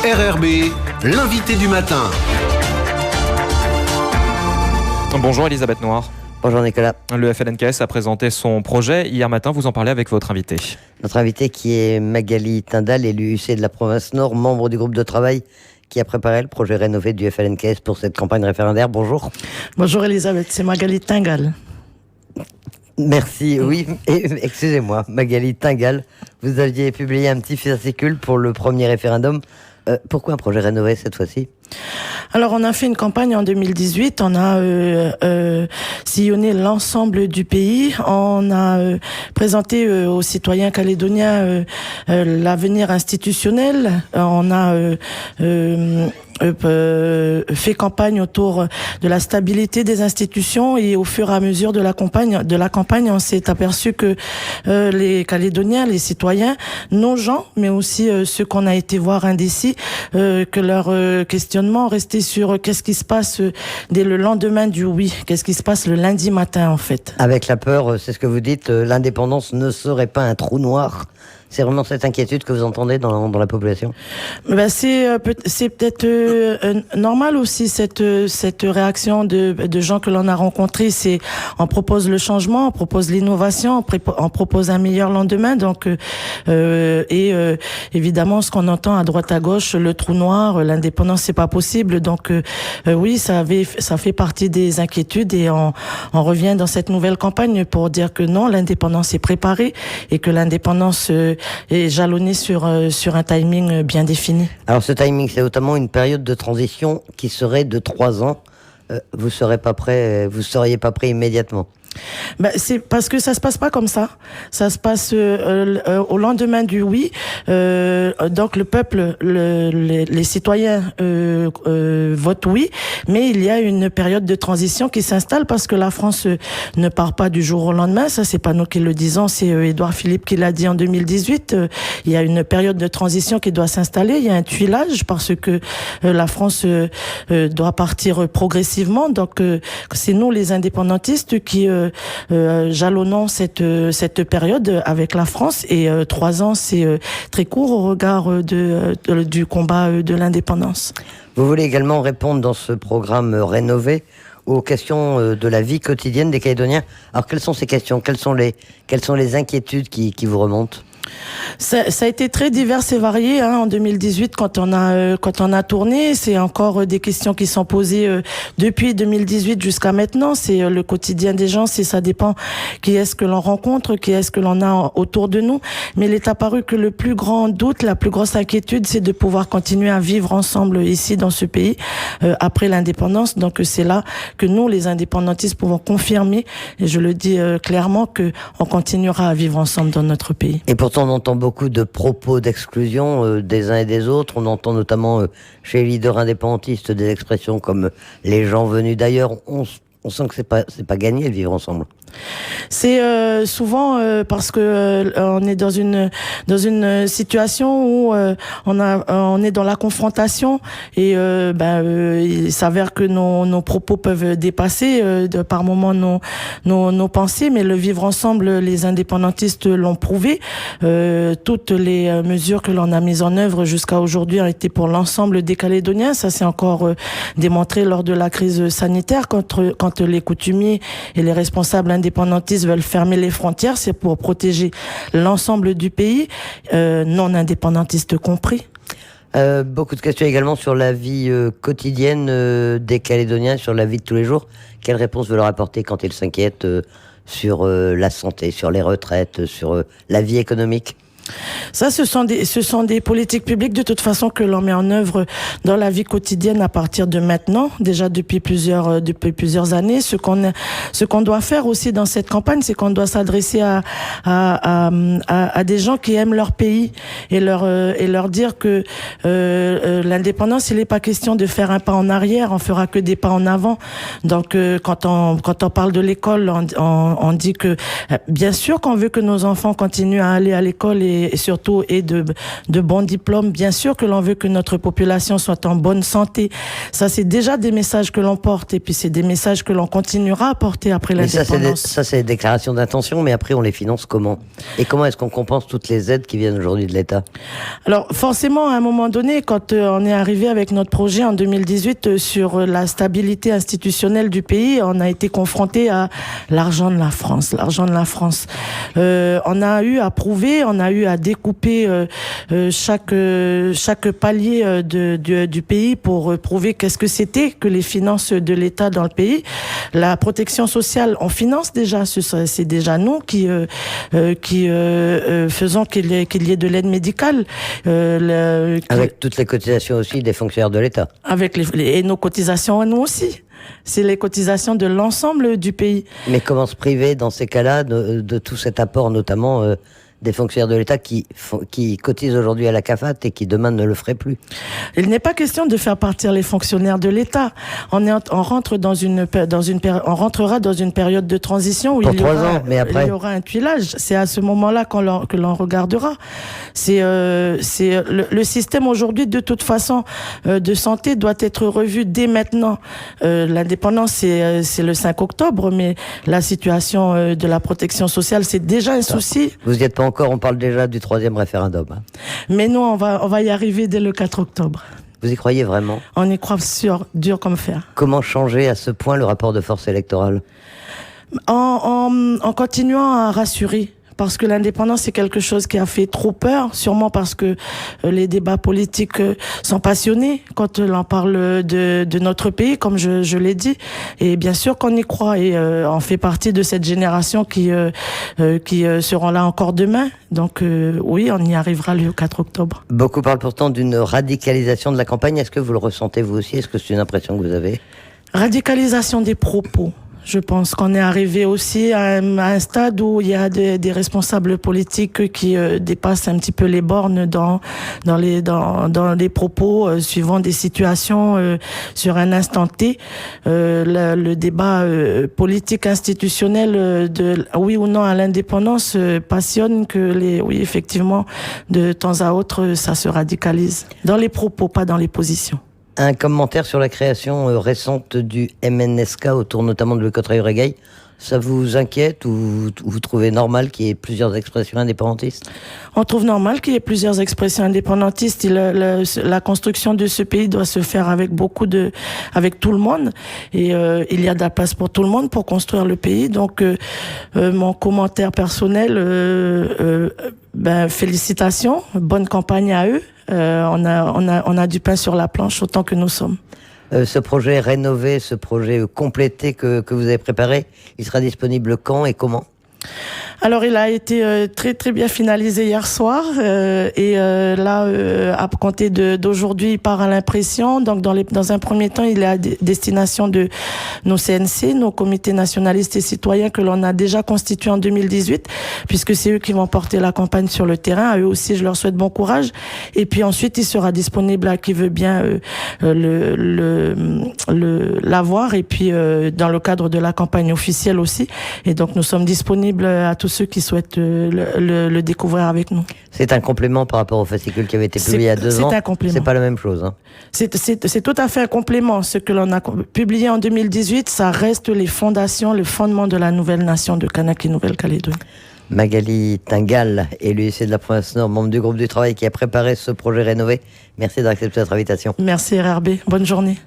RRB, l'invité du matin. Bonjour Elisabeth Noir. Bonjour Nicolas. Le FLNKS a présenté son projet hier matin, vous en parlez avec votre invité. Notre invité qui est Magali Tindal, élue UC de la province Nord, membre du groupe de travail qui a préparé le projet rénové du FLNKS pour cette campagne référendaire. Bonjour. Bonjour Elisabeth, c'est Magali Tindal. Merci, oui, excusez-moi, Magali Tindal, vous aviez publié un petit fascicule pour le premier référendum. Pourquoi un projet rénové cette fois-ci ? Alors on a fait une campagne en 2018, on a sillonné l'ensemble du pays, on a présenté aux citoyens calédoniens l'avenir institutionnel, on a fait campagne autour de la stabilité des institutions, et au fur et à mesure de la campagne, on s'est aperçu que les Calédoniens, les citoyens, nos gens, mais aussi ceux qu'on a été voir indécis, que leur questionnement restait sur qu'est-ce qui se passe dès le lendemain du oui, qu'est-ce qui se passe le lundi matin en fait. Avec la peur, c'est ce que vous dites, l'indépendance ne serait pas un trou noir. C'est vraiment cette inquiétude que vous entendez dans la population ? Ben c'est peut-être normal aussi cette réaction de gens que l'on a rencontrés. C'est on propose le changement, on propose l'innovation, on propose un meilleur lendemain. Donc évidemment ce qu'on entend à droite à gauche, le trou noir, l'indépendance c'est pas possible. Donc oui, ça fait partie des inquiétudes, et on revient dans cette nouvelle campagne pour dire que non, l'indépendance est préparée et que l'indépendance est jalonné sur un timing bien défini. Alors ce timing, c'est notamment une période de transition qui serait de 3 ans. Vous seriez pas prêt immédiatement ? Ben, c'est parce que ça se passe pas comme ça. Ça se passe au lendemain du oui. Donc le peuple, les citoyens votent oui, mais il y a une période de transition qui s'installe parce que la France ne part pas du jour au lendemain. Ça, c'est pas nous qui le disons, c'est Édouard Philippe qui l'a dit en 2018. Il y a une période de transition qui doit s'installer. Il y a un tuilage parce que la France doit partir progressivement. Donc c'est nous les indépendantistes qui jalonnons cette période avec la France, et 3 ans c'est très court au regard du combat de l'indépendance. Vous voulez également répondre dans ce programme rénové aux questions de la vie quotidienne des Calédoniens. Alors quelles sont ces questions ? Quelles sont les inquiétudes qui vous remontent ? Ça a été très divers et varié en 2018 quand on a tourné. C'est encore des questions qui sont posées depuis 2018 jusqu'à maintenant. C'est le quotidien des gens, ça dépend qui est-ce que l'on rencontre, qui est-ce que l'on a autour de nous. Mais il est apparu que le plus grand doute, la plus grosse inquiétude, c'est de pouvoir continuer à vivre ensemble ici dans ce pays après l'indépendance. Donc c'est là que nous, les indépendantistes, pouvons confirmer, et je le dis clairement, que on continuera à vivre ensemble dans notre pays. Et pourtant, on entend beaucoup de propos d'exclusion des uns et des autres. On entend notamment chez les leaders indépendantistes des expressions comme les gens venus d'ailleurs. On sent que c'est pas gagné de vivre ensemble. C'est souvent parce que on est dans une situation où on est dans la confrontation, et il s'avère que nos propos peuvent dépasser par moments nos pensées, mais le vivre ensemble, les indépendantistes l'ont prouvé. Toutes les mesures que l'on a mises en œuvre jusqu'à aujourd'hui ont été pour l'ensemble des Calédoniens. Ça s'est encore démontré lors de la crise sanitaire, quand les coutumiers et les responsables indépendantistes veulent fermer les frontières, c'est pour protéger l'ensemble du pays, non indépendantistes compris. Beaucoup de questions également sur la vie quotidienne des Calédoniens, sur la vie de tous les jours. Quelle réponse vous leur apporter quand ils s'inquiètent sur la santé, sur les retraites, sur la vie économique ? Ça, ce sont des politiques publiques de toute façon que l'on met en œuvre dans la vie quotidienne à partir de maintenant, déjà depuis plusieurs années. Ce qu'on doit faire aussi dans cette campagne, c'est qu'on doit s'adresser à des gens qui aiment leur pays, et leur dire que l'indépendance, il n'est pas question de faire un pas en arrière, on fera que des pas en avant. Donc quand on parle de l'école, on dit que bien sûr qu'on veut que nos enfants continuent à aller à l'école et et surtout de bons diplômes. Bien sûr que l'on veut que notre population soit en bonne santé. Ça, c'est déjà des messages que l'on porte et puis c'est des messages que l'on continuera à porter après l'indépendance. Ça, c'est des déclarations d'intention, mais après, on les finance comment? Et comment est-ce qu'on compense toutes les aides qui viennent aujourd'hui de l'État? Alors, forcément, à un moment donné, quand on est arrivé avec notre projet en 2018 sur la stabilité institutionnelle du pays, on a été confronté à l'argent de la France. L'argent de la France. On a eu à prouver, on a eu à découper chaque palier du pays pour prouver qu'est-ce que c'était que les finances de l'État dans le pays. La protection sociale, on finance déjà, c'est déjà nous qui faisons qu'il y ait de l'aide médicale. Avec toutes les cotisations aussi des fonctionnaires de l'État. Avec et nos cotisations à nous aussi. C'est les cotisations de l'ensemble du pays. Mais comment se priver dans ces cas-là de tout cet apport, notamment des fonctionnaires de l'État qui cotisent aujourd'hui à la CAFAT et qui demain ne le feraient plus? Il n'est pas question de faire partir les fonctionnaires de l'État. On rentrera dans une période de transition où il y aura un tuilage. C'est à ce moment-là que l'on regardera. C'est le système aujourd'hui, de toute façon, de santé doit être revu dès maintenant. L'indépendance, c'est le 5 octobre, mais la situation de la protection sociale, c'est déjà un souci. Vous n'y êtes pas encore, on parle déjà du 3e référendum. Mais nous, on va y arriver dès le 4 octobre. Vous y croyez vraiment? On y croit sûr, dur comme fer. Comment changer à ce point le rapport de force électorale? En continuant à rassurer. Parce que l'indépendance, c'est quelque chose qui a fait trop peur, sûrement parce que les débats politiques sont passionnés quand l'on parle de notre pays, comme je l'ai dit. Et bien sûr qu'on y croit et on fait partie de cette génération qui seront là encore demain. Donc oui, on y arrivera le 4 octobre. Beaucoup parlent pourtant d'une radicalisation de la campagne. Est-ce que vous le ressentez vous aussi? Est-ce que c'est une impression que vous avez? Radicalisation des propos. Je pense qu'on est arrivé aussi à un stade où il y a des responsables politiques qui dépassent un petit peu les bornes dans les propos suivant des situations sur un instant T. Le débat politique institutionnel de oui ou non à l'indépendance passionne que oui, effectivement, de temps à autre, ça se radicalise. Dans les propos, pas dans les positions. Un commentaire sur la création récente du MNSK autour notamment de Cotteret-Urégueil. Ça vous inquiète ou vous trouvez normal qu'il y ait plusieurs expressions indépendantistes? On trouve normal qu'il y ait plusieurs expressions indépendantistes. La construction de ce pays doit se faire avec avec tout le monde. Et il y a de la place pour tout le monde pour construire le pays. Donc, mon commentaire personnel, félicitations, bonne campagne à eux. On a du pain sur la planche autant que nous sommes. Ce projet rénové, ce projet complété que vous avez préparé, il sera disponible quand et comment? Alors, il a été très très bien finalisé hier soir à compter d'aujourd'hui, il part à l'impression. Donc, dans un premier temps, il est à destination de nos CNC, nos comités nationalistes et citoyens que l'on a déjà constitués en 2018, puisque c'est eux qui vont porter la campagne sur le terrain. À eux aussi, je leur souhaite bon courage. Et puis ensuite, il sera disponible à qui veut bien l'avoir. Et puis, dans le cadre de la campagne officielle aussi. Et donc, nous sommes disponibles à tous ceux qui souhaitent le découvrir avec nous. C'est un complément par rapport au fascicule qui avait été publié il y a 2 ans. C'est un complément. C'est pas la même chose. Hein. C'est tout à fait un complément. Ce que l'on a publié en 2018, ça reste les fondations, le fondement de la nouvelle nation de Kanak et Nouvelle-Calédonie. Magali Tingal, élue ici de la province Nord, membre du groupe du travail qui a préparé ce projet rénové. Merci d'avoir accepté notre invitation. Merci RRB. Bonne journée.